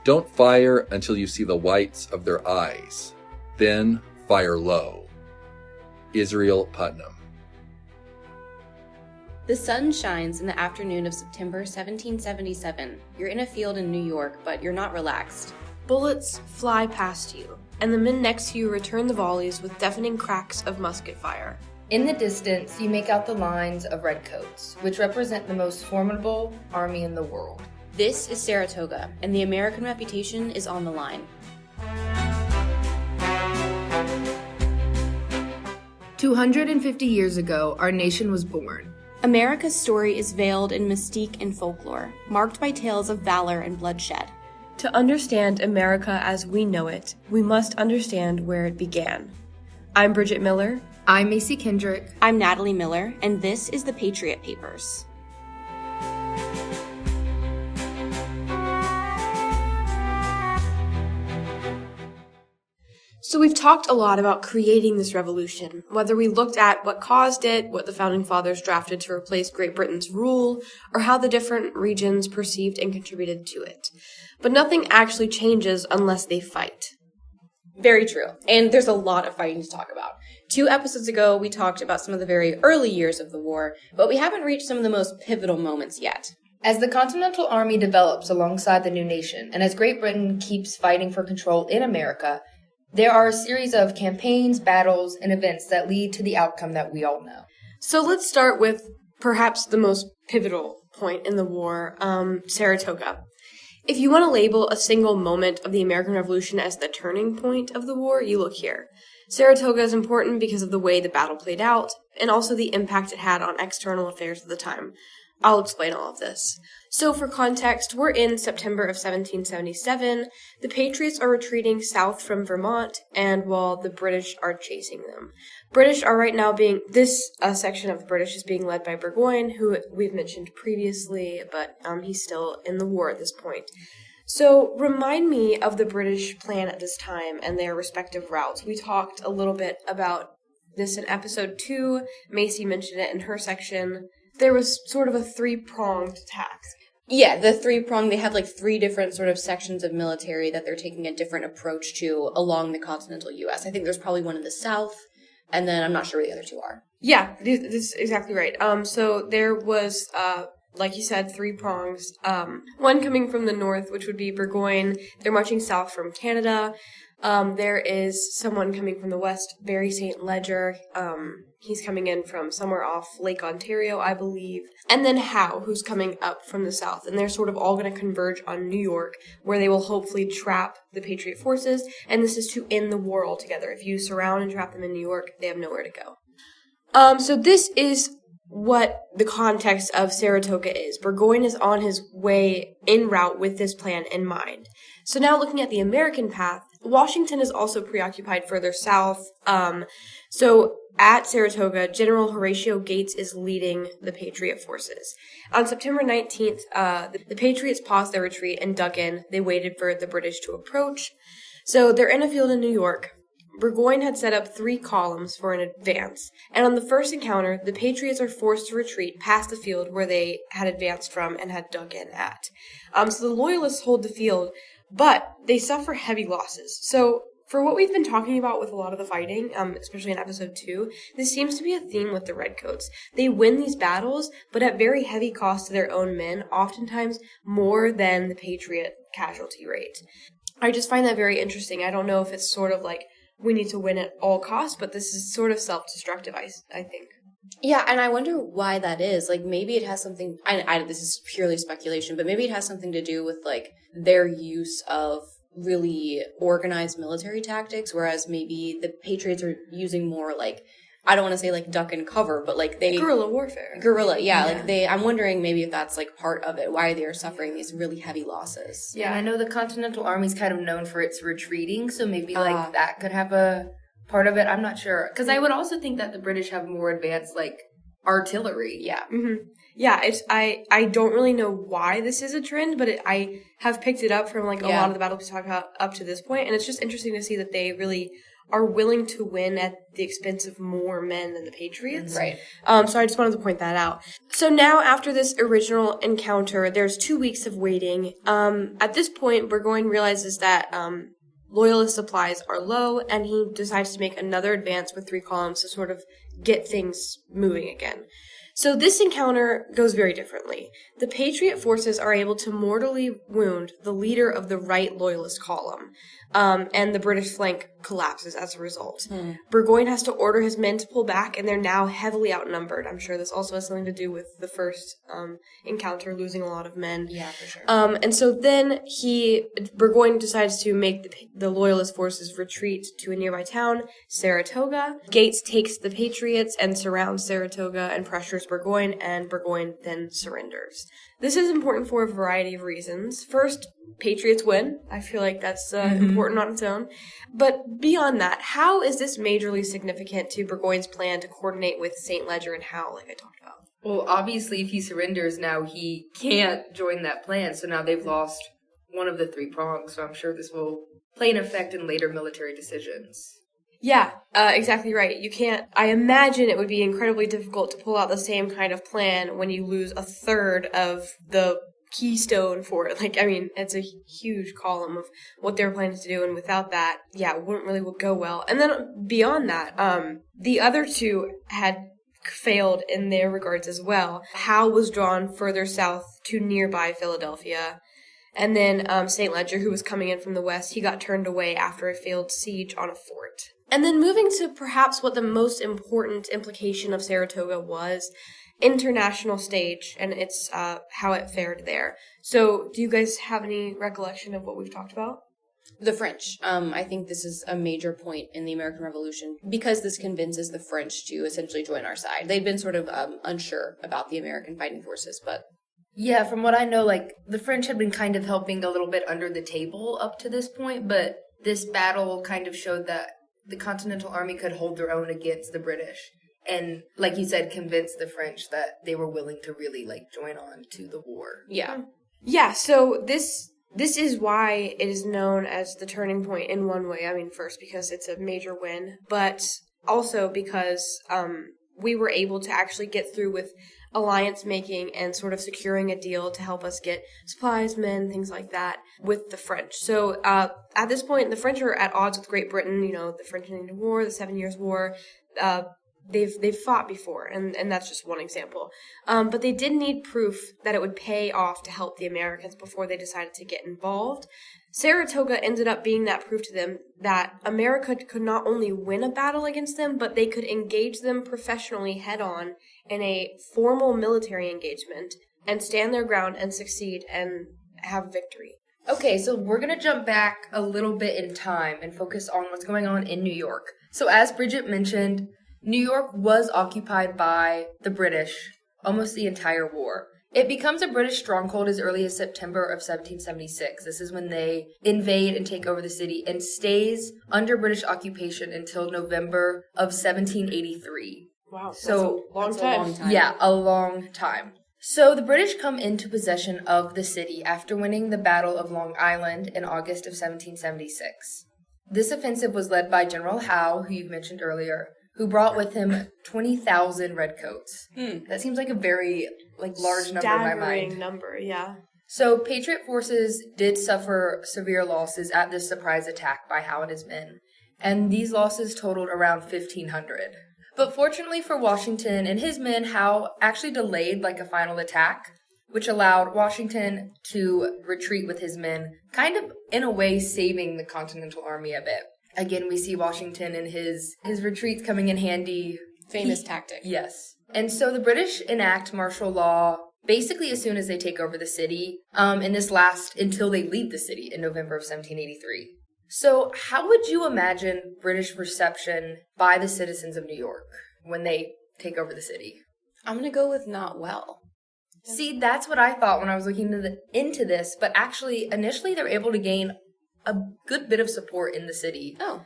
Don't fire until you see the whites of their eyes. Then fire low. Israel Putnam. The sun shines in the afternoon of September 1777. You're in a field in New York, but you're not relaxed. Bullets fly past you, and the men next to you return the volleys with deafening cracks of musket fire. In the distance, you make out the lines of redcoats, which represent the most formidable army in the world. This is Saratoga, and the American reputation is on the line. 250 years ago, our nation was born. America's story is veiled in mystique and folklore, marked by tales of valor and bloodshed. To understand America as we know it, we must understand where it began. I'm Bridget Miller. I'm Macy Kendrick. I'm Natalie Miller, and this is the Patriot Papers. So we've talked a lot about creating this revolution, whether we looked at what caused it, what the Founding Fathers drafted to replace Great Britain's rule, or how the different regions perceived and contributed to it. But nothing actually changes unless they fight. Very true. And there's a lot of fighting to talk about. 2 episodes ago, we talked about some of the very early years of the war, but we haven't reached some of the most pivotal moments yet. As the Continental Army develops alongside the new nation, and as Great Britain keeps fighting for control in America, there are a series of campaigns, battles, and events that lead to the outcome that we all know. So let's start with perhaps the most pivotal point in the war, Saratoga. If you want to label a single moment of the American Revolution as the turning point of the war, you look here. Saratoga is important because of the way the battle played out, and also the impact it had on external affairs at the time. I'll explain all of this. So for context, we're in September of 1777. The Patriots are retreating south from Vermont, and while the British are chasing them. British are right now this section of the British is being led by Burgoyne, who we've mentioned previously, but he's still in the war at this point. So remind me of the British plan at this time and their respective routes. We talked a little bit about this in episode 2. Macy mentioned it in her section. There was sort of a 3-pronged attack. Yeah, the 3-prong, they have like 3 different sort of sections of military that they're taking a different approach to along the continental U.S. I think there's probably one in the south, and then I'm not sure where the other 2 are. Yeah, this is exactly right. So there was, like you said, 3 prongs. One coming from the north, which would be Burgoyne. They're marching south from Canada. There is someone coming from the west, Barry St. Ledger. He's coming in from somewhere off Lake Ontario, I believe. And then Howe, who's coming up from the south. And they're sort of all going to converge on New York, where they will hopefully trap the Patriot forces. And this is to end the war altogether. If you surround and trap them in New York, they have nowhere to go. So this is what the context of Saratoga is. Burgoyne is on his way en route with this plan in mind. So now looking at the American path, Washington is also preoccupied further south. So at Saratoga, General Horatio Gates is leading the Patriot forces. On September 19th, the Patriots paused their retreat and dug in. They waited for the British to approach. So they're in a field in New York. Burgoyne had set up 3 columns for an advance, and on the first encounter, the Patriots are forced to retreat past the field where they had advanced from and had dug in at. So the Loyalists hold the field, but they suffer heavy losses. So for what we've been talking about with a lot of the fighting, especially in episode 2, this seems to be a theme with the Redcoats. They win these battles, but at very heavy cost to their own men, oftentimes more than the Patriot casualty rate. I just find that very interesting. I don't know if it's sort of like we need to win at all costs, but this is sort of self-destructive, I think. Yeah, and I wonder why that is. Like, maybe it has something, this is purely speculation, but maybe it has something to do with, like, their use of really organized military tactics, whereas maybe the Patriots are using more, like, I don't want to say, like, duck and cover, but, like, they... Guerrilla warfare. Yeah. Like, I'm wondering maybe if that's, like, part of it, why they are suffering these really heavy losses. Yeah, and I know the Continental Army's kind of known for its retreating, so maybe, like, that could have a part of it. I'm not sure. Because I would also think that the British have more advanced, like, artillery. Yeah. Mm-hmm. Yeah, I don't really know why this is a trend, but I have picked it up from, like, a lot of the battles we talked about up to this point, and it's just interesting to see that they really are willing to win at the expense of more men than the Patriots. Right. So I just wanted to point that out. So now after this original encounter, there's 2 weeks of waiting. At this point, Burgoyne realizes that Loyalist supplies are low, and he decides to make another advance with 3 columns to sort of get things moving again. So this encounter goes very differently. The Patriot forces are able to mortally wound the leader of the right Loyalist column, and the British flank collapses as a result. Burgoyne has to order his men to pull back, and they're now heavily outnumbered. I'm sure this also has something to do with the first encounter, losing a lot of men. Yeah, for sure. And so then Burgoyne decides to make the Loyalist forces retreat to a nearby town, Saratoga. Gates takes the Patriots and surrounds Saratoga and pressures Burgoyne, and Burgoyne then surrenders. This is important for a variety of reasons. First, Patriots win. I feel like that's important on its own. But beyond that, how is this majorly significant to Burgoyne's plan to coordinate with St. Ledger and Howe, like I talked about? Well, obviously, if he surrenders now, he can't join that plan. So now they've lost one of the 3 prongs. So I'm sure this will play an effect in later military decisions. Yeah, exactly right. You can't. I imagine it would be incredibly difficult to pull out the same kind of plan when you lose a third of the keystone for it. It's a huge column of what they're planning to do, and without that, it wouldn't really go well. And then beyond that, the other 2 had failed in their regards as well. Howe was drawn further south to nearby Philadelphia. And then St. Ledger, who was coming in from the west, he got turned away after a failed siege on a fort. And then moving to perhaps what the most important implication of Saratoga was, international stage, and it's how it fared there. So do you guys have any recollection of what we've talked about? The French. I think this is a major point in the American Revolution because this convinces the French to essentially join our side. They'd been sort of unsure about the American fighting forces, but... Yeah, from what I know, the French had been kind of helping a little bit under the table up to this point, but this battle kind of showed that the Continental Army could hold their own against the British. And, like you said, convince the French that they were willing to really, join on to the war. Yeah. Yeah, so this is why it is known as the turning point in one way. First, because it's a major win, but also because we were able to actually get through with alliance making and sort of securing a deal to help us get supplies, men, things like that with the French. So at this point, the French are at odds with Great Britain. The French and Indian War, the 7 Years' War. They've fought before, and that's just one example. But they did need proof that it would pay off to help the Americans before they decided to get involved. Saratoga ended up being that proof to them that America could not only win a battle against them, but they could engage them professionally head-on in a formal military engagement and stand their ground and succeed and have victory. Okay, so we're going to jump back a little bit in time and focus on what's going on in New York. So as Bridget mentioned, New York was occupied by the British almost the entire war. It becomes a British stronghold as early as September of 1776. This is when they invade and take over the city and stays under British occupation until November of 1783. Wow, so that's a long time. Yeah, a long time. So the British come into possession of the city after winning the Battle of Long Island in August of 1776. This offensive was led by General Howe, who you've mentioned earlier, who brought with him 20,000 redcoats. That seems like a very large number in my mind. Staggering number, yeah. So Patriot forces did suffer severe losses at this surprise attack by Howe and his men, and these losses totaled around 1,500. But fortunately for Washington and his men, Howe actually delayed a final attack, which allowed Washington to retreat with his men, kind of in a way saving the Continental Army a bit. Again, we see Washington and his retreats coming in handy. Famous tactic. Yes. And so the British enact martial law basically as soon as they take over the city, and this lasts until they leave the city in November of 1783. So how would you imagine British reception by the citizens of New York when they take over the city? I'm going to go with not well. See, that's what I thought when I was looking into this, but actually, initially they're able to gain a good bit of support in the city. Oh.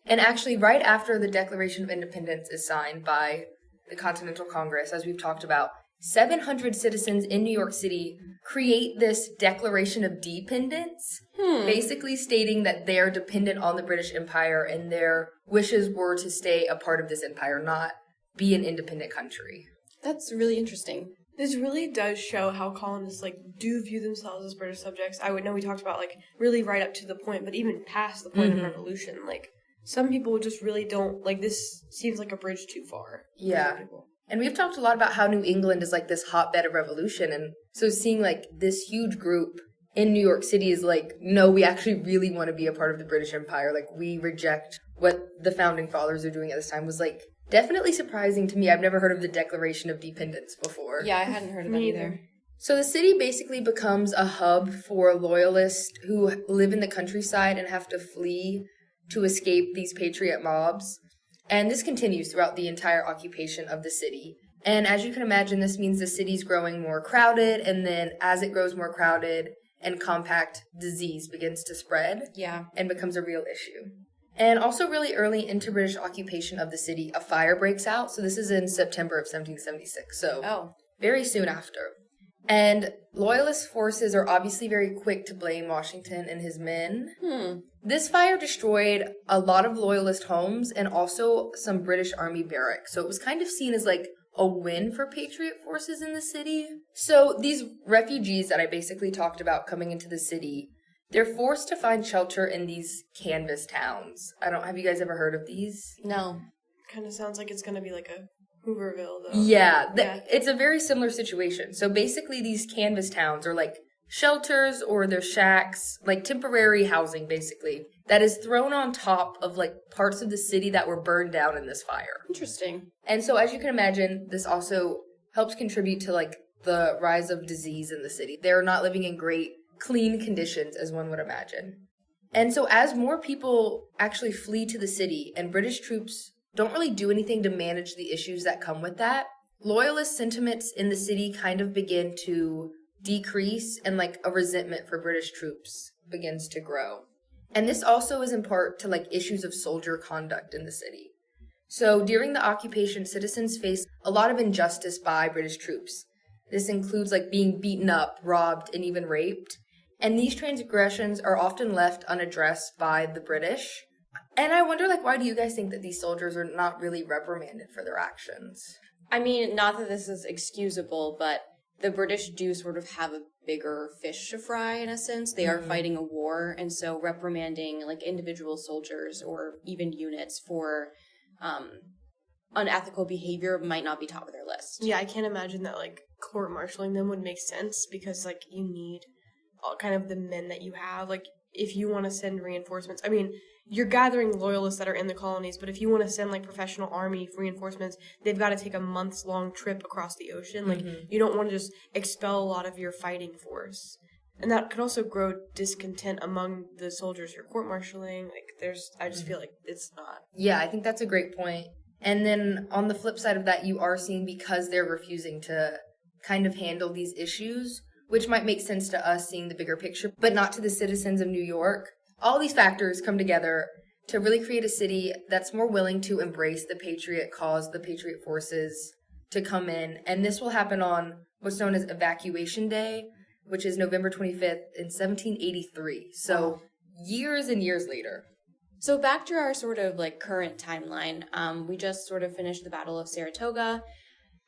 And actually, right after the Declaration of Independence is signed by the Continental Congress, as we've talked about, 700 citizens in New York City create this Declaration of Dependence, basically stating that they're dependent on the British Empire and their wishes were to stay a part of this empire, not be an independent country. That's really interesting. This really does show how colonists, do view themselves as British subjects. I would know we talked about, really right up to the point, but even past the point of revolution, some people just really don't, this seems like a bridge too far. Yeah. And we've talked a lot about how New England is, this hotbed of revolution, and so seeing, this huge group in New York City is no, we actually really want to be a part of the British Empire. We reject what the founding fathers are doing at this time was, definitely surprising to me. I've never heard of the Declaration of Dependence before. Yeah, I hadn't heard of that either. So the city basically becomes a hub for loyalists who live in the countryside and have to flee to escape these patriot mobs. And this continues throughout the entire occupation of the city. And as you can imagine, this means the city's growing more crowded, and then as it grows more crowded and compact, disease begins to spread. Yeah. And becomes a real issue. And also really early into British occupation of the city, a fire breaks out. So this is in September of 1776. So very soon after. And loyalist forces are obviously very quick to blame Washington and his men. This fire destroyed a lot of loyalist homes and also some British Army barracks. So it was kind of seen as a win for Patriot forces in the city. So these refugees that I basically talked about coming into the city, they're forced to find shelter in these canvas towns. Have you guys ever heard of these? No. Kind of sounds like it's going to be a Hooverville, though. Yeah, it's a very similar situation. So basically these canvas towns are shelters or they're shacks, temporary housing basically, that is thrown on top of parts of the city that were burned down in this fire. Interesting. And so as you can imagine, this also helps contribute to the rise of disease in the city. They're not living in great clean conditions as one would imagine. And so as more people actually flee to the city and British troops don't really do anything to manage the issues that come with that, loyalist sentiments in the city kind of begin to decrease and a resentment for British troops begins to grow. And this also is in part to issues of soldier conduct in the city. So during the occupation, citizens faced a lot of injustice by British troops. This includes being beaten up, robbed, and even raped. And these transgressions are often left unaddressed by the British. And I wonder, why do you guys think that these soldiers are not really reprimanded for their actions? I mean, not that this is excusable, but the British do sort of have a bigger fish to fry in a sense. They are fighting a war, and so reprimanding individual soldiers or even units for unethical behavior might not be top of their list. Yeah, I can't imagine that court-martialing them would make sense because you need all kind of the men that you have. If you want to send reinforcements, I mean, you're gathering loyalists that are in the colonies, but if you want to send professional army reinforcements, they've got to take a months-long trip across the ocean. You don't want to just expel a lot of your fighting force. And that could also grow discontent among the soldiers you're court-martialing. I just feel it's not. Yeah, I think that's a great point. And then on the flip side of that, you are seeing because they're refusing to kind of handle these issues, which might make sense to us seeing the bigger picture, but not to the citizens of New York. All these factors come together to really create a city that's more willing to embrace the Patriot cause, the Patriot forces to come in. And this will happen on what's known as Evacuation Day, which is November 25th in 1783. So years and years later. So back to our sort of current timeline. We just sort of finished the Battle of Saratoga.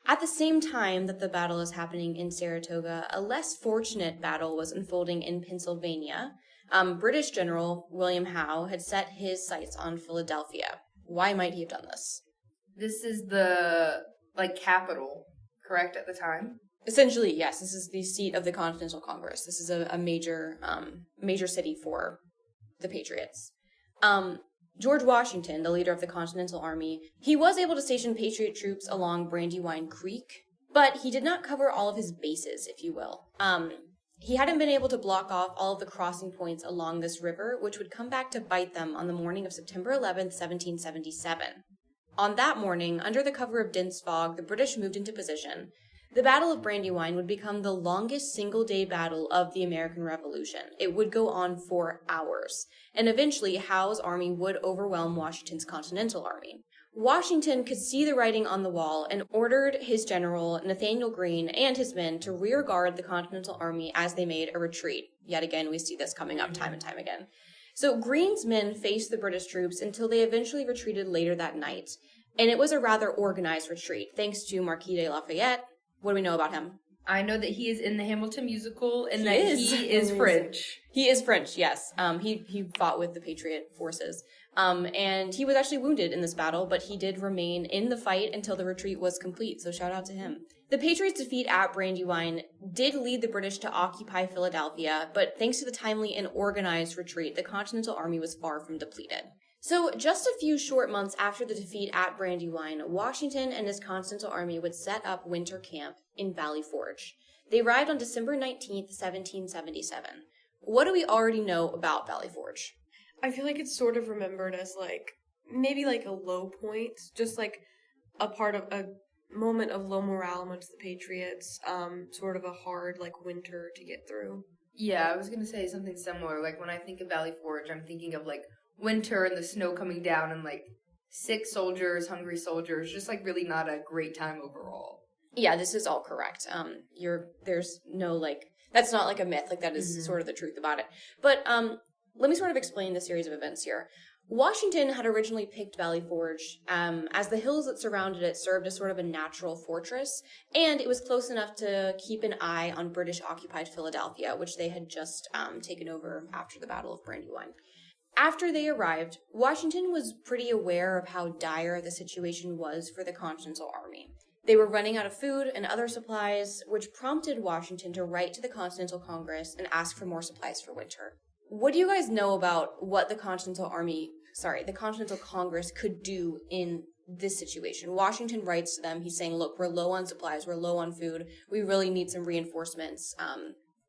At the same time that the battle is happening in Saratoga, a less fortunate battle was unfolding in Pennsylvania. British General William Howe had set his sights on Philadelphia. Why might he have done this? This is the, capital, correct, at the time? Essentially, yes. This is the seat of the Continental Congress. This is a major city for the Patriots. George Washington, the leader of the Continental Army, he was able to station Patriot troops along Brandywine Creek, but he did not cover all of his bases, if you will. He hadn't been able to block off all of the crossing points along this river, which would come back to bite them on the morning of September 11th, 1777. On that morning, under the cover of dense fog, the British moved into position. The Battle of Brandywine would become the longest single-day battle of the American Revolution. It would go on for hours, and eventually Howe's army would overwhelm Washington's Continental Army. Washington could see the writing on the wall and ordered his general, Nathaniel Greene, and his men to rear guard the Continental Army as they made a retreat. Yet again, we see this coming up time and time again. So Greene's men faced the British troops until they eventually retreated later that night. And it was a rather organized retreat, thanks to Marquis de Lafayette. What do we know about him? I know that he is in the Hamilton musical and He that is. he is French. He is French, yes. He fought with the Patriot forces. And he was actually wounded in this battle, but he did remain in the fight until the retreat was complete, so shout out to him. The Patriots' defeat at Brandywine did lead the British to occupy Philadelphia, but thanks to the timely and organized retreat, the Continental Army was far from depleted. So, just a few short months after the defeat at Brandywine, Washington and his Continental Army would set up winter camp in Valley Forge. They arrived on December 19th, 1777. What do we already know about Valley Forge? I feel like it's sort of remembered as, like, maybe like a low point, just like a part of a moment of low morale amongst the Patriots, sort of a hard, like, winter to get through. Yeah, I was going to say something similar. Like, when I think of Valley Forge, I'm thinking of, like, winter and the snow coming down and, like, sick soldiers, hungry soldiers, just, like, really not a great time overall. Yeah, this is all correct. There's no, like, that's not like a myth. Like, that is sort of the truth about it. But, let me sort of explain the series of events here. Washington had originally picked Valley Forge as the hills that surrounded it served as sort of a natural fortress, and it was close enough to keep an eye on British-occupied Philadelphia, which they had just taken over after the Battle of Brandywine. After they arrived, Washington was pretty aware of how dire the situation was for the Continental Army. They were running out of food and other supplies, which prompted Washington to write to the Continental Congress and ask for more supplies for winter. What do you guys know about what the Continental Congress could do in this situation? Washington writes to them. He's saying, look, we're low on supplies. We're low on food. We really need some reinforcements.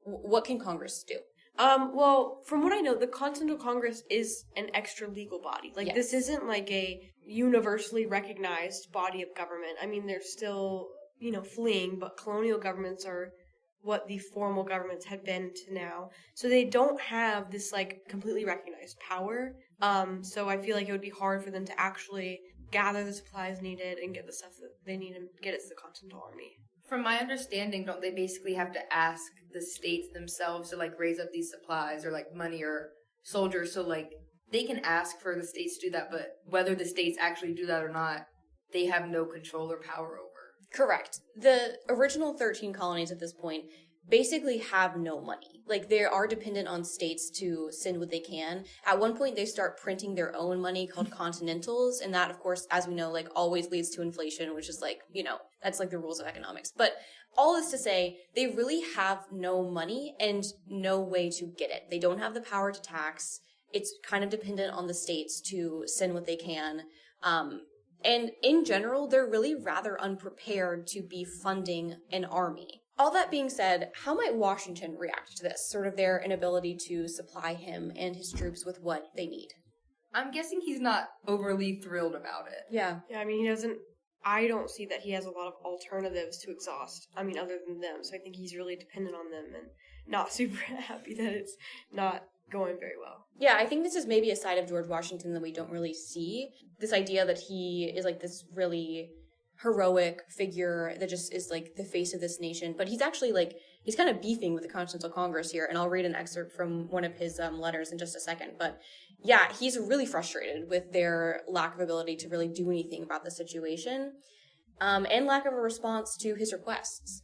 What can Congress do? Well, from what I know, the Continental Congress is an extra legal body. Like, Yes. This isn't like a universally recognized body of government. I mean, they're still, fleeing, but colonial governments are what the formal governments had been to now. So they don't have this, like, completely recognized power. So I feel like it would be hard for them to actually gather the supplies needed and get the stuff that they need and get it to the Continental Army. From my understanding, don't they basically have to ask the states themselves to, like, raise up these supplies or, like, money or soldiers? So, like, they can ask for the states to do that, but whether the states actually do that or not, they have no control or power over. Correct. The original 13 colonies at this point basically have no money. Like, they are dependent on states to send what they can. At one point, they start printing their own money called continentals, and that, of course, as we know, like, always leads to inflation, which is, like, that's, like, the rules of economics. But all this to say, they really have no money and no way to get it. They don't have the power to tax. It's kind of dependent on the states to send what they can. And in general, they're really rather unprepared to be funding an army. All that being said, how might Washington react to this, sort of their inability to supply him and his troops with what they need? I'm guessing he's not overly thrilled about it. Yeah. Yeah, I mean, I don't see that he has a lot of alternatives to exhaust, other than them. So I think he's really dependent on them and not super happy that it's not going very well. Yeah, I think this is maybe a side of George Washington that we don't really see. This idea that he is like this really heroic figure that just is like the face of this nation. But he's actually he's kind of beefing with the Continental Congress here. And I'll read an excerpt from one of his letters in just a second. But yeah, he's really frustrated with their lack of ability to really do anything about the situation and lack of a response to his requests.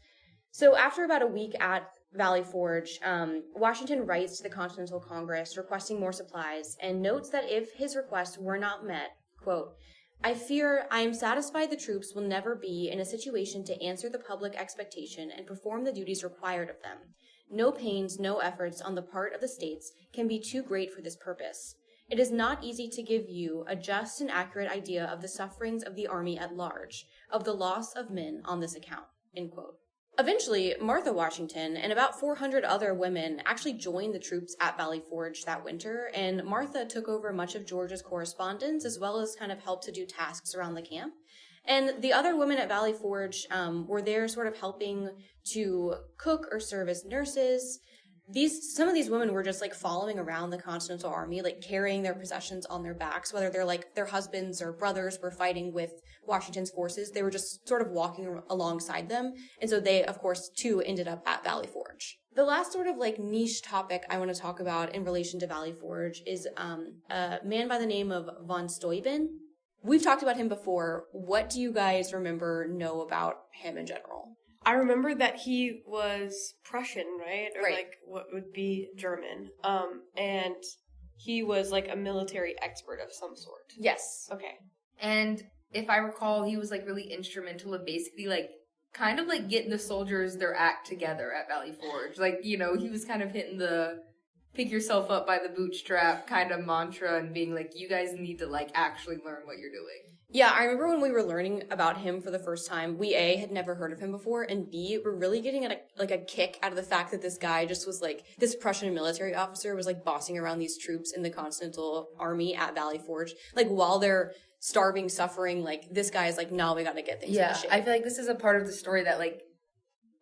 So after about a week at Valley Forge, Washington writes to the Continental Congress requesting more supplies and notes that if his requests were not met, quote, I fear I am satisfied the troops will never be in a situation to answer the public expectation and perform the duties required of them. No pains, no efforts on the part of the states can be too great for this purpose. It is not easy to give you a just and accurate idea of the sufferings of the army at large, of the loss of men on this account, end quote. Eventually, Martha Washington and about 400 other women actually joined the troops at Valley Forge that winter, and Martha took over much of George's correspondence as well as kind of helped to do tasks around the camp. And the other women at Valley Forge were there sort of helping to cook or serve as nurses. some of these women were just like following around the Continental Army, like carrying their possessions on their backs, whether they're like their husbands or brothers were fighting with Washington's forces. They were just sort of walking alongside them. And so they, of course, too, ended up at Valley Forge. The last sort of like niche topic I want to talk about in relation to Valley Forge is a man by the name of von Steuben. We've talked about him before. What do you guys know about him in general? I remember that he was Prussian, right? Or Right. like what would be German. And he was like a military expert of some sort. Yes. Okay. And if I recall, he was like really instrumental in basically like kind of like getting the soldiers their act together at Valley Forge. Like, you know, he was kind of hitting the pick yourself up by the bootstrap kind of mantra and being like, you guys need to like actually learn what you're doing. Yeah, I remember when we were learning about him for the first time, we A, had never heard of him before, and B, were really getting a kick out of the fact that this guy just was like, this Prussian military officer was like bossing around these troops in the Continental Army at Valley Forge. Like while they're starving, suffering, like this guy is like, no, we gotta get things into shape. I feel like this is a part of the story that like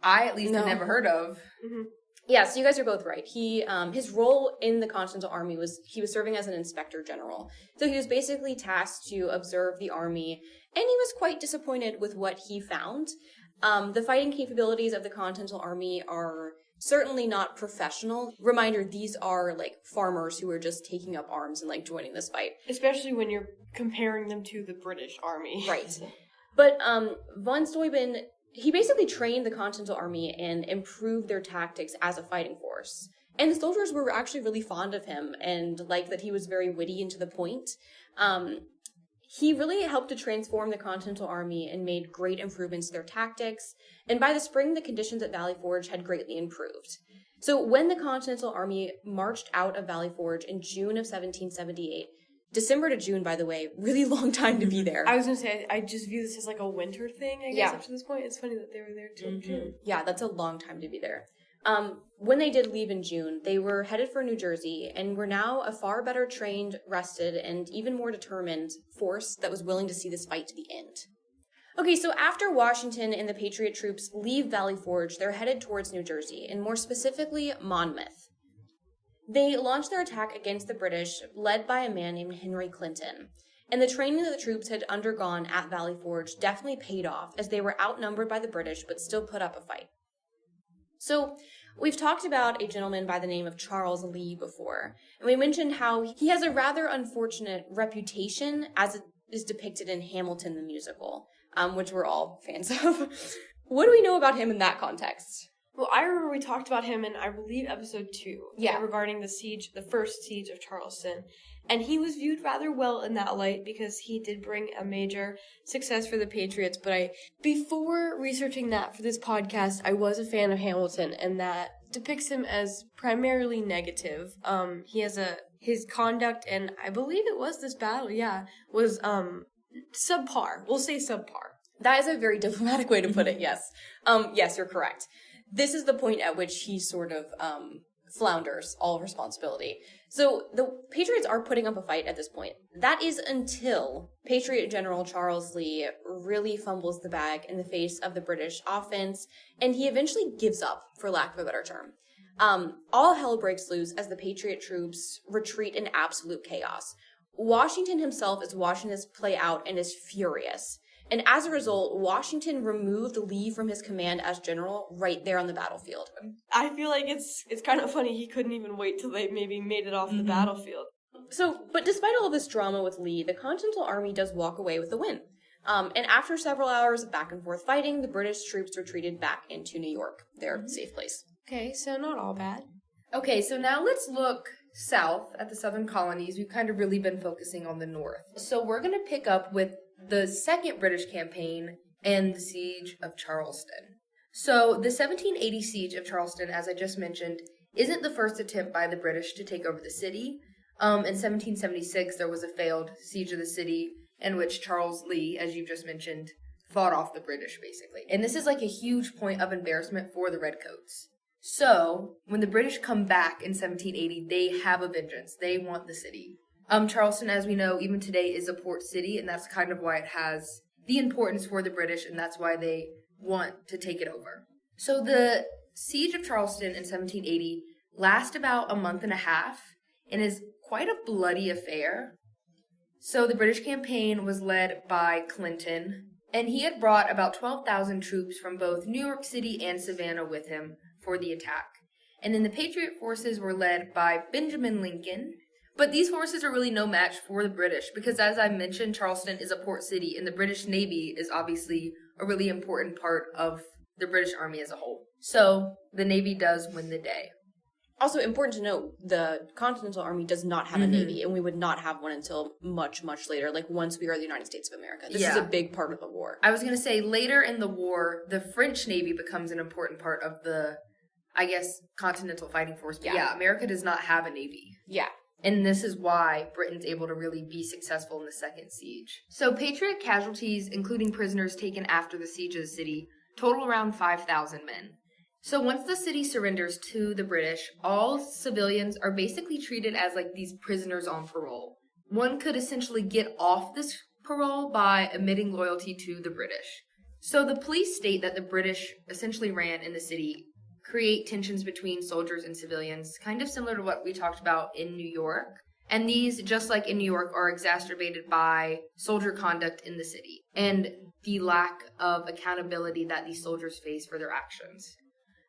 I at least had never heard of. Mm-hmm. Yeah, so you guys are both right. He, his role in the Continental Army he was serving as an inspector general. So he was basically tasked to observe the army, and he was quite disappointed with what he found. The fighting capabilities of the Continental Army are certainly not professional. Reminder, these are like farmers who are just taking up arms and like joining this fight. Especially when you're comparing them to the British Army. Right. But von Steuben, he basically trained the Continental Army and improved their tactics as a fighting force. And the soldiers were actually really fond of him and liked that he was very witty and to the point. He really helped to transform the Continental Army and made great improvements to their tactics. And by the spring, the conditions at Valley Forge had greatly improved. So when the Continental Army marched out of Valley Forge in June of 1778, December to June, by the way, really long time to be there. I was going to say, I just view this as like a winter thing, I guess, Yeah. up to this point. It's funny that they were there till June. Yeah, that's a long time to be there. When they did leave in June, they were headed for New Jersey and were now a far better trained, rested, and even more determined force that was willing to see this fight to the end. Okay, so after Washington and the Patriot troops leave Valley Forge, they're headed towards New Jersey, and more specifically, Monmouth. They launched their attack against the British, led by a man named Henry Clinton. And the training that the troops had undergone at Valley Forge definitely paid off, as they were outnumbered by the British, but still put up a fight. So, we've talked about a gentleman by the name of Charles Lee before, and we mentioned how he has a rather unfortunate reputation as it is depicted in Hamilton the musical, which we're all fans of. What do we know about him in that context? Well, I remember we talked about him in, I believe, episode 2. Yeah. Regarding the first siege of Charleston. And he was viewed rather well in that light because he did bring a major success for the Patriots. But before researching that for this podcast, I was a fan of Hamilton, and that depicts him as primarily negative. He has his conduct, and I believe it was this battle, was subpar. We'll say subpar. That is a very diplomatic way to put it, yes. Yes, you're correct. This is the point at which he sort of flounders all responsibility. So the Patriots are putting up a fight at this point. That is until Patriot General Charles Lee really fumbles the bag in the face of the British offense, and he eventually gives up, for lack of a better term. All hell breaks loose as the Patriot troops retreat in absolute chaos. Washington himself is watching this play out and is furious. And as a result, Washington removed Lee from his command as general right there on the battlefield. I feel like it's kind of funny he couldn't even wait till they maybe made it off the battlefield. So, but despite all this drama with Lee, the Continental Army does walk away with a win. And after several hours of back and forth fighting, the British troops retreated back into New York, their safe place. Okay, so not all bad. Okay, so now let's look south at the southern colonies. We've kind of really been focusing on the north. So we're going to pick up with the second British campaign and the siege of Charleston. So the 1780 siege of Charleston, as I just mentioned, isn't the first attempt by the British to take over the city. In 1776, there was a failed siege of the city in which Charles Lee, as you just mentioned, fought off the British, basically. And this is like a huge point of embarrassment for the Redcoats. So, when the British come back in 1780, they have a vengeance. They want the city. Charleston, as we know, even today is a port city, and that's kind of why it has the importance for the British, and that's why they want to take it over. So the siege of Charleston in 1780 last about a month and a half and is quite a bloody affair. So the British campaign was led by Clinton, and he had brought about 12,000 troops from both New York City and Savannah with him for the attack. And then the Patriot forces were led by Benjamin Lincoln. But these forces are really no match for the British because, as I mentioned, Charleston is a port city, and the British Navy is obviously a really important part of the British Army as a whole. So the Navy does win the day. Also, important to note, the Continental Army does not have a navy, and we would not have one until much, much later, like once we are the United States of America. This is a big part of the war. I was going to say, later in the war, the French Navy becomes an important part of the, I guess, Continental Fighting Force. But yeah, America does not have a navy. Yeah. And this is why Britain's able to really be successful in the second siege. So Patriot casualties, including prisoners taken after the siege of the city, total around 5,000 men. So once the city surrenders to the British, all civilians are basically treated as like these prisoners on parole. One could essentially get off this parole by admitting loyalty to the British. So the police state that the British essentially ran in the city create tensions between soldiers and civilians, kind of similar to what we talked about in New York. And these, just like in New York, are exacerbated by soldier conduct in the city and the lack of accountability that these soldiers face for their actions.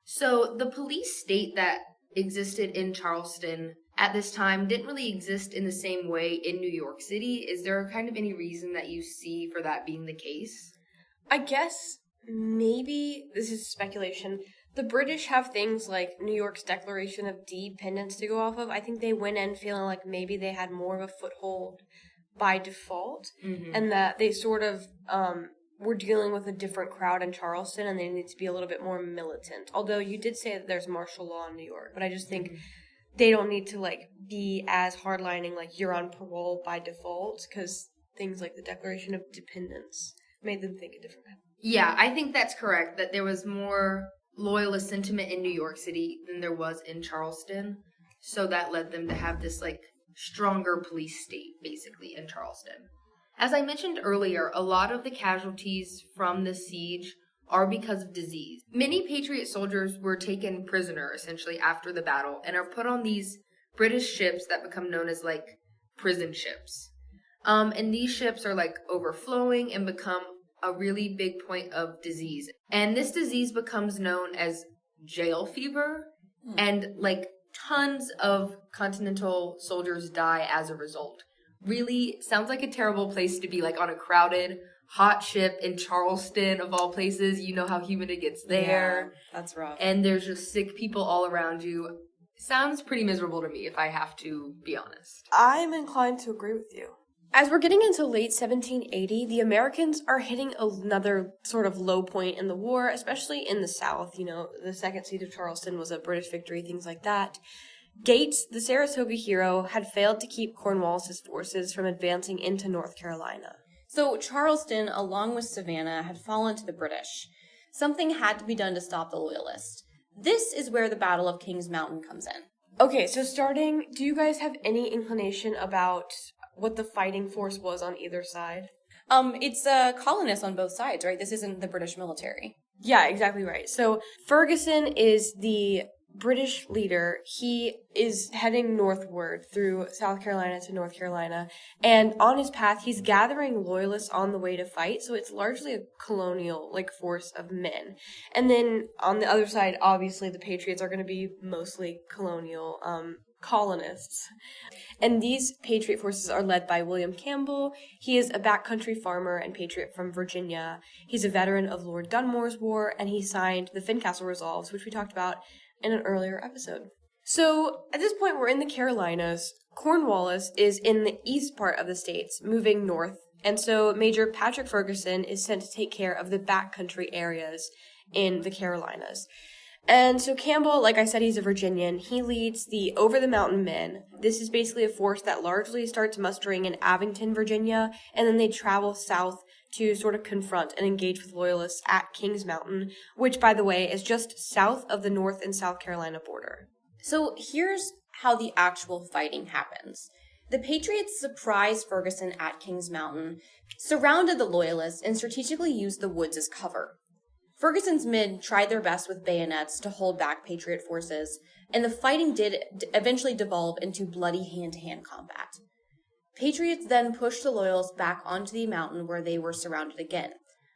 So the police state that existed in Charleston at this time didn't really exist in the same way in New York City. Is there kind of any reason that you see for that being the case? I guess maybe, this is speculation, the British have things like New York's Declaration of Dependence to go off of. I think they went in feeling like maybe they had more of a foothold by default, and that they sort of were dealing with a different crowd in Charleston, and they need to be a little bit more militant. Although you did say that there's martial law in New York, but I just think they don't need to like be as hardlining, like you're on parole by default, because things like the Declaration of Dependence made them think a different way. Yeah, I think that's correct, that there was more loyalist sentiment in New York City than there was in Charleston. So that led them to have this like stronger police state basically in Charleston. As I mentioned earlier, a lot of the casualties from the siege are because of disease. Many Patriot soldiers were taken prisoner essentially after the battle and are put on these British ships that become known as like prison ships. And these ships are like overflowing and become a really big point of disease. And this disease becomes known as jail fever. And like tons of Continental soldiers die as a result. Really sounds like a terrible place to be, like on a crowded, hot ship in Charleston of all places. You know how humid it gets there. Yeah, that's rough. And there's just sick people all around you. Sounds pretty miserable to me, if I have to be honest. I'm inclined to agree with you. As we're getting into late 1780, the Americans are hitting another sort of low point in the war, especially in the South. You know, the second siege of Charleston was a British victory, things like that. Gates, the Saratoga hero, had failed to keep Cornwallis's forces from advancing into North Carolina. So Charleston, along with Savannah, had fallen to the British. Something had to be done to stop the Loyalists. This is where the Battle of Kings Mountain comes in. Okay, so starting, do you guys have any inclination about what the fighting force was on either side? It's colonists on both sides, right? This isn't the British military. Yeah, exactly right. So Ferguson is the British leader. He is heading northward through South Carolina to North Carolina, and on his path, he's gathering loyalists on the way to fight, so it's largely a colonial, force of men. And then on the other side, obviously, the Patriots are going to be mostly colonial, colonists. And these Patriot forces are led by William Campbell. He is a backcountry farmer and patriot from Virginia. He's a veteran of Lord Dunmore's War, and he signed the Fincastle Resolves, which we talked about in an earlier episode. So, at this point, we're in the Carolinas. Cornwallis is in the east part of the states, moving north, and so Major Patrick Ferguson is sent to take care of the backcountry areas in the Carolinas. And so Campbell, like I said, he's a Virginian. He leads the Over the Mountain Men. This is basically a force that largely starts mustering in Abington, Virginia, and then they travel south to sort of confront and engage with Loyalists at Kings Mountain, which, by the way, is just south of the North and South Carolina border. So here's how the actual fighting happens. The Patriots surprised Ferguson at Kings Mountain, surrounded the Loyalists, and strategically used the woods as cover. Ferguson's men tried their best with bayonets to hold back Patriot forces, and the fighting did eventually devolve into bloody hand-to-hand combat. Patriots then pushed the Loyalists back onto the mountain where they were surrounded again.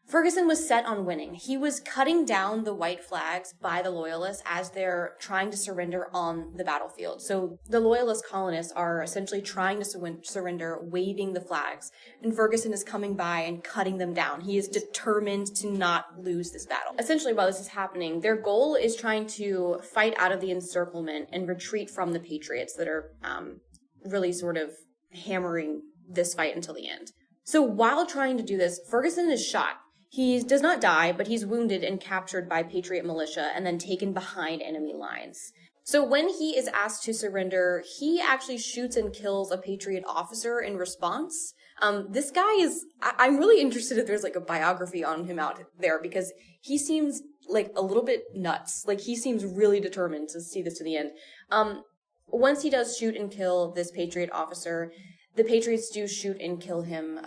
Ferguson was set on winning. He was cutting down the white flags by the Loyalists as they're trying to surrender on the battlefield. So the Loyalist colonists are essentially trying to surrender, waving the flags, and Ferguson is coming by and cutting them down. He is determined to not lose this battle. Essentially, while this is happening, their goal is trying to fight out of the encirclement and retreat from the Patriots that are really sort of hammering this fight until the end. So while trying to do this, Ferguson is shot. He does not die, but he's wounded and captured by Patriot militia and then taken behind enemy lines. So when he is asked to surrender, he actually shoots and kills a Patriot officer in response. This guy I'm really interested if there's like a biography on him out there, because he seems like a little bit nuts. Like, he seems really determined to see this to the end. Once he does shoot and kill this Patriot officer, the Patriots do shoot and kill him.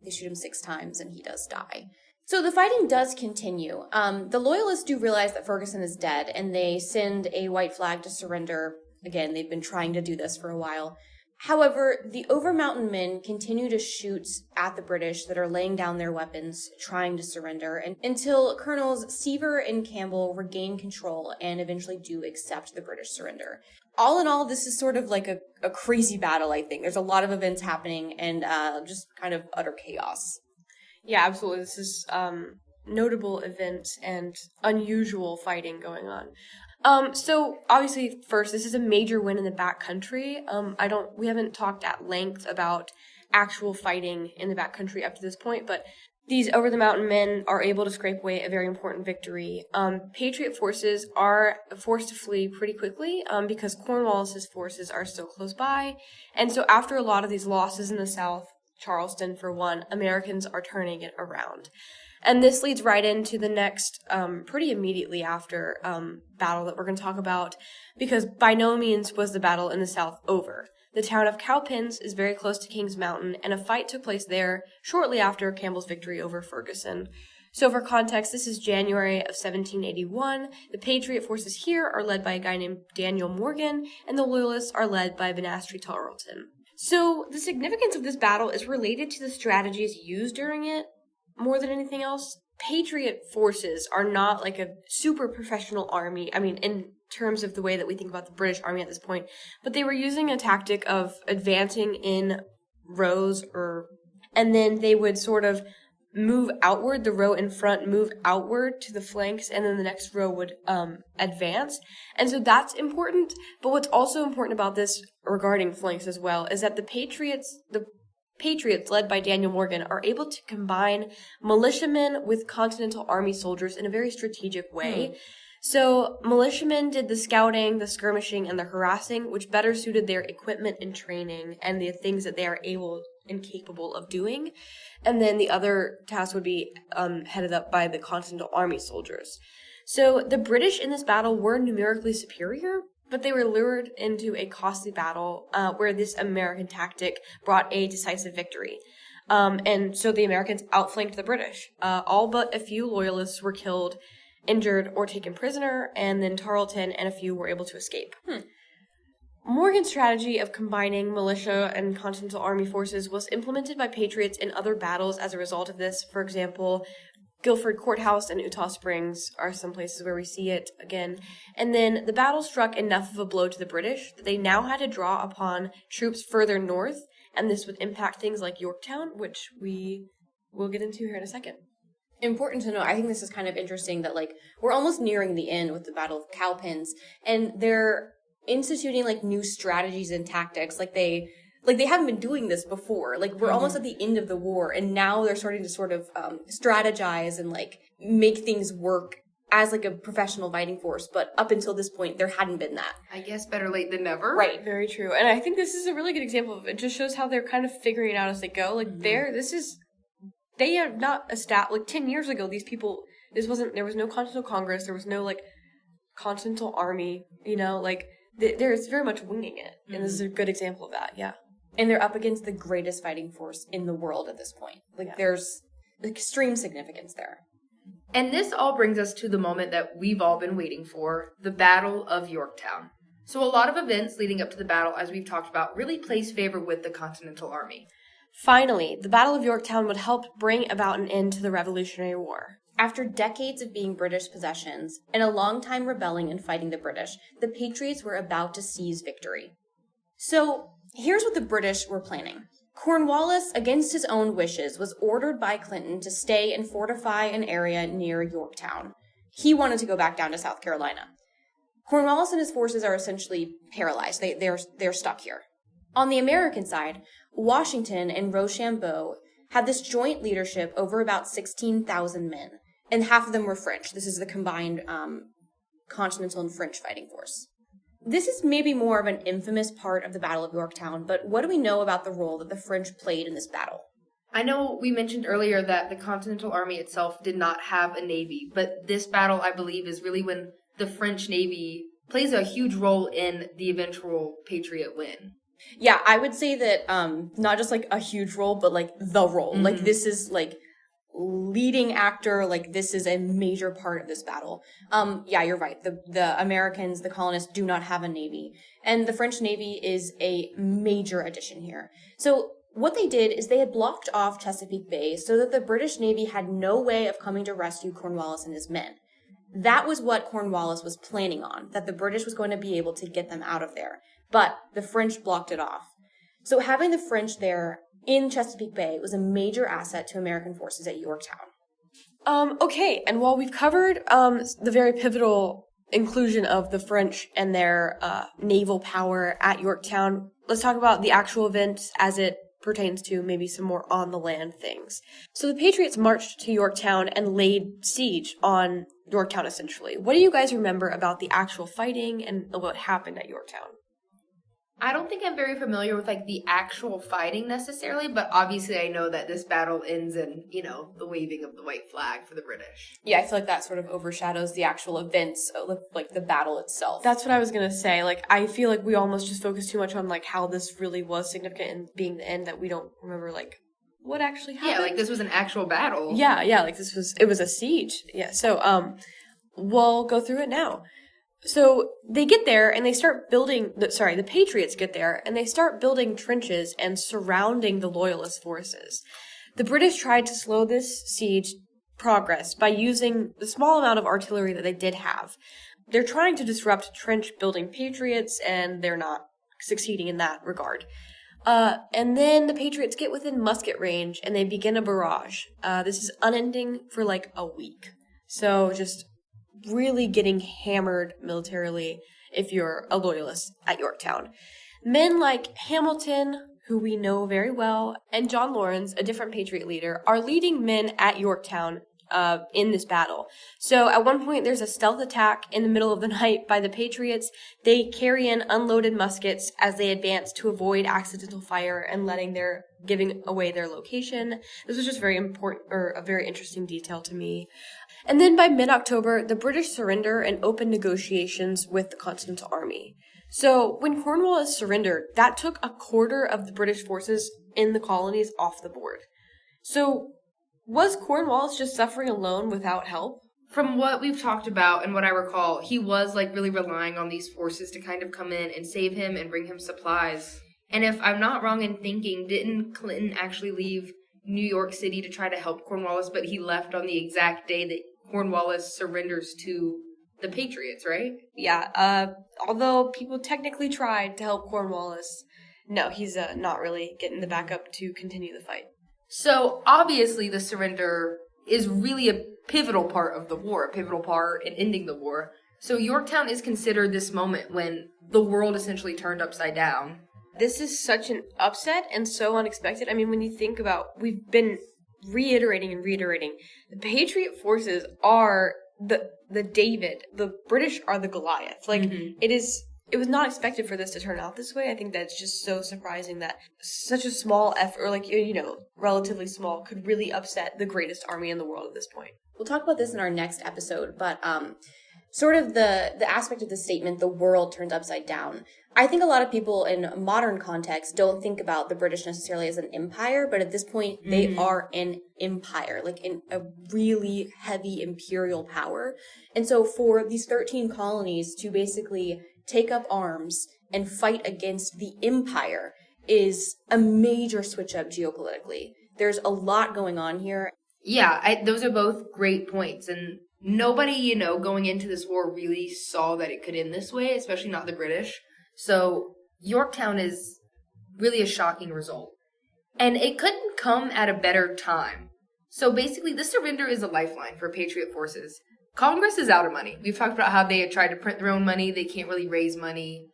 They shoot him 6 times and he does die. So the fighting does continue. The Loyalists do realize that Ferguson is dead, and they send a white flag to surrender. Again, they've been trying to do this for a while. However, the Over-Mountain men continue to shoot at the British that are laying down their weapons, trying to surrender, until Colonels Seaver and Campbell regain control and eventually do accept the British surrender. All in all, this is sort of like a crazy battle, I think. There's a lot of events happening and just kind of utter chaos. Yeah, absolutely. This is notable events and unusual fighting going on. So obviously, first, this is a major win in the backcountry. We haven't talked at length about actual fighting in the backcountry up to this point, but these over-the-mountain men are able to scrape away a very important victory. Patriot forces are forced to flee pretty quickly because Cornwallis's forces are still close by. And so after a lot of these losses in the South, Charleston for one, Americans are turning it around. And this leads right into the next, pretty immediately after, battle that we're going to talk about, because by no means was the battle in the South over. The town of Cowpens is very close to Kings Mountain, and a fight took place there shortly after Campbell's victory over Ferguson. So for context, this is January of 1781. The Patriot forces here are led by a guy named Daniel Morgan, and the Loyalists are led by Benastry Tarleton. So the significance of this battle is related to the strategies used during it more than anything else. Patriot forces are not like a super professional army, I mean, in terms of the way that we think about the British Army at this point, but they were using a tactic of advancing in rows, and then they would sort of move outward, the row in front move outward to the flanks, and then the next row would advance. And so that's important, but what's also important about this regarding flanks as well is that the Patriots led by Daniel Morgan are able to combine militiamen with Continental Army soldiers in a very strategic way. So militiamen did the scouting, the skirmishing, and the harassing, which better suited their equipment and training and the things that they are able and capable of doing. And then the other task would be headed up by the Continental Army soldiers. So the British in this battle were numerically superior, but they were lured into a costly battle where this American tactic brought a decisive victory. And so the Americans outflanked the British. All but a few Loyalists were killed, injured, or taken prisoner, and then Tarleton and a few were able to escape. Morgan's strategy of combining militia and Continental Army forces was implemented by Patriots in other battles as a result of this. For example, Guilford Courthouse and Eutaw Springs are some places where we see it again. And then the battle struck enough of a blow to the British that they now had to draw upon troops further north, and this would impact things like Yorktown, which we will get into here in a second. Important to know, I think this is kind of interesting that, like, we're almost nearing the end with the Battle of Cowpens, and they're instituting, like, new strategies and tactics. Like, they haven't been doing this before. Like, we're almost at the end of the war, and now they're starting to sort of strategize and, like, make things work as, like, a professional fighting force. But up until this point, there hadn't been that. I guess better late than never. Right, very true. And I think this is a really good example of it. It just shows how they're kind of figuring it out as they go. Like, they are not established. Like, 10 years ago, these people, there was no Continental Congress, there was no, like, Continental Army, you know, like, they're very much winging it. And this is a good example of that, yeah. And they're up against the greatest fighting force in the world at this point. Like, there's extreme significance there. And this all brings us to the moment that we've all been waiting for, the Battle of Yorktown. So a lot of events leading up to the battle, as we've talked about, really place favor with the Continental Army. Finally, the Battle of Yorktown would help bring about an end to the Revolutionary War. After decades of being British possessions and a long time rebelling and fighting the British, the Patriots were about to seize victory. So, here's what the British were planning. Cornwallis, against his own wishes, was ordered by Clinton to stay and fortify an area near Yorktown. He wanted to go back down to South Carolina. Cornwallis and his forces are essentially paralyzed. They're stuck here. On the American side, Washington and Rochambeau had this joint leadership over about 16,000 men, and half of them were French. This is the combined Continental and French fighting force. This is maybe more of an infamous part of the Battle of Yorktown, but what do we know about the role that the French played in this battle? I know we mentioned earlier that the Continental Army itself did not have a navy, but this battle, I believe, is really when the French Navy plays a huge role in the eventual Patriot win. Yeah, I would say that not just like a huge role, but like the role. Mm-hmm. Like this is like leading actor, like this is a major part of this battle. Yeah, you're right. The Americans, the colonists do not have a navy. And the French Navy is a major addition here. So what they did is they had blocked off Chesapeake Bay so that the British Navy had no way of coming to rescue Cornwallis and his men. That was what Cornwallis was planning on, that the British was going to be able to get them out of there. But the French blocked it off. So having the French there in Chesapeake Bay was a major asset to American forces at Yorktown. Okay, and while we've covered the very pivotal inclusion of the French and their naval power at Yorktown, let's talk about the actual events as it pertains to maybe some more on-the-land things. So the Patriots marched to Yorktown and laid siege on Yorktown, essentially. What do you guys remember about the actual fighting and what happened at Yorktown? I don't think I'm very familiar with like the actual fighting necessarily, but obviously I know that this battle ends in, the waving of the white flag for the British. Yeah, I feel like that sort of overshadows the actual events, like the battle itself. That's what I was going to say. Like, I feel like we almost just focus too much on like how this really was significant and being the end that we don't remember like what actually happened. Yeah, like this was an actual battle. Yeah, like it was a siege. Yeah, so we'll go through it now. So they get there and they start building, the Patriots get there and they start building trenches and surrounding the Loyalist forces. The British tried to slow this siege progress by using the small amount of artillery that they did have. They're trying to disrupt trench building Patriots and they're not succeeding in that regard. And then the Patriots get within musket range and they begin a barrage. This is unending for like a week. So just really getting hammered militarily if you're a loyalist at Yorktown. Men like Hamilton, who we know very well, and John Laurens, a different Patriot leader, are leading men at Yorktown in this battle. So at one point there's a stealth attack in the middle of the night by the Patriots. They carry in unloaded muskets as they advance to avoid accidental fire and giving away their location. This was just very important, or a very interesting detail to me. And then by mid-October, the British surrender and open negotiations with the Continental Army. So when Cornwallis surrendered, that took a quarter of the British forces in the colonies off the board. So was Cornwallis just suffering alone without help? From what we've talked about and what I recall, he was like really relying on these forces to kind of come in and save him and bring him supplies. And if I'm not wrong in thinking, didn't Clinton actually leave New York City to try to help Cornwallis, but he left on the exact day that Cornwallis surrenders to the Patriots, right? Yeah, although people technically tried to help Cornwallis, no, he's not really getting the backup to continue the fight. So obviously the surrender is really a pivotal part of the war, a pivotal part in ending the war. So Yorktown is considered this moment when the world essentially turned upside down. This is such an upset and so unexpected. I mean, when you think about, we've been reiterating, the Patriot forces are the David, the British are the Goliath. Like, it was not expected for this to turn out this way. I think that's just so surprising that such a small effort, or like, relatively small, could really upset the greatest army in the world at this point. We'll talk about this in our next episode, but sort of the aspect of the statement, the world turned upside down. I think a lot of people in modern context don't think about the British necessarily as an empire, but at this point, they are an empire, like a really heavy imperial power. And so for these 13 colonies to basically take up arms and fight against the empire is a major switch up geopolitically. There's a lot going on here. Yeah, those are both great points. And nobody, going into this war really saw that it could end this way, especially not the British. So Yorktown is really a shocking result. And it couldn't come at a better time. So basically, this surrender is a lifeline for Patriot forces. Congress is out of money. We've talked about how they had tried to print their own money. They can't really raise money.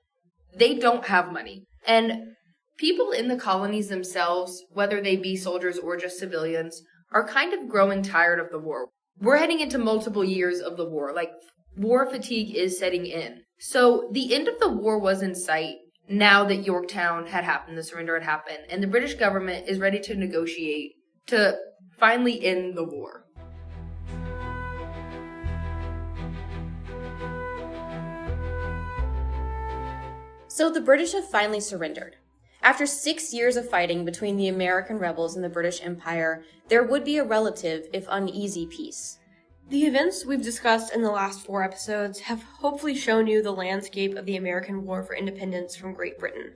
They don't have money. And people in the colonies themselves, whether they be soldiers or just civilians, are kind of growing tired of the war. We're heading into multiple years of the war. Like, war fatigue is setting in. So the end of the war was in sight now that Yorktown had happened, the surrender had happened, and the British government is ready to negotiate to finally end the war. So the British have finally surrendered. After 6 years of fighting between the American rebels and the British Empire, there would be a relative, if uneasy, peace. The events we've discussed in the last 4 episodes have hopefully shown you the landscape of the American War for Independence from Great Britain.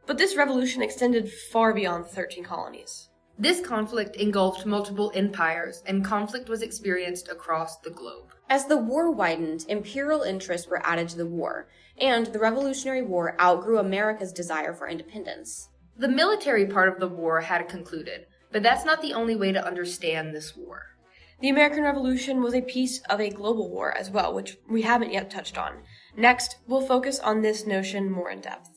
But this revolution extended far beyond the 13 colonies. This conflict engulfed multiple empires, and conflict was experienced across the globe. As the war widened, imperial interests were added to the war, and the Revolutionary War outgrew America's desire for independence. The military part of the war had concluded, but that's not the only way to understand this war. The American Revolution was a piece of a global war as well, which we haven't yet touched on. Next, we'll focus on this notion more in depth.